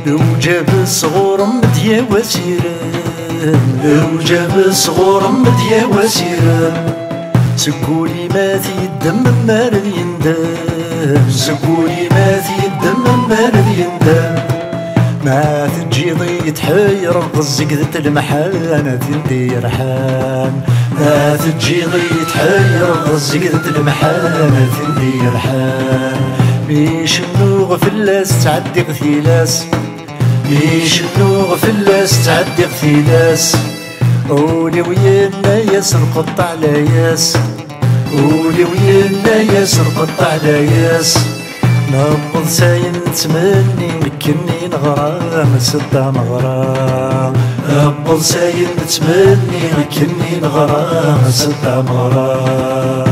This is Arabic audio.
وجاب الصغور مديا وسيران وجاب الصغور مديا وسيران سكولي ما في الدم مارد يندم سكولي ما في الدم مارد يندم ما تجيضي يتحير الزقدة المحانة تندير حان ما تجيضي يتحير الزقدة المحانة تندير حان ميش النوغ فلاس تعدي غثيلاس ميش النوغ فلاس تعدي غثيلاس قولي ويانا ياسر قطع لاياس قولي ويانا ياسر قطع لاياس نبض ساين تمني مكني نغرام سدا مغرام نبض ساين تمني مكني نغرام سدا مغرام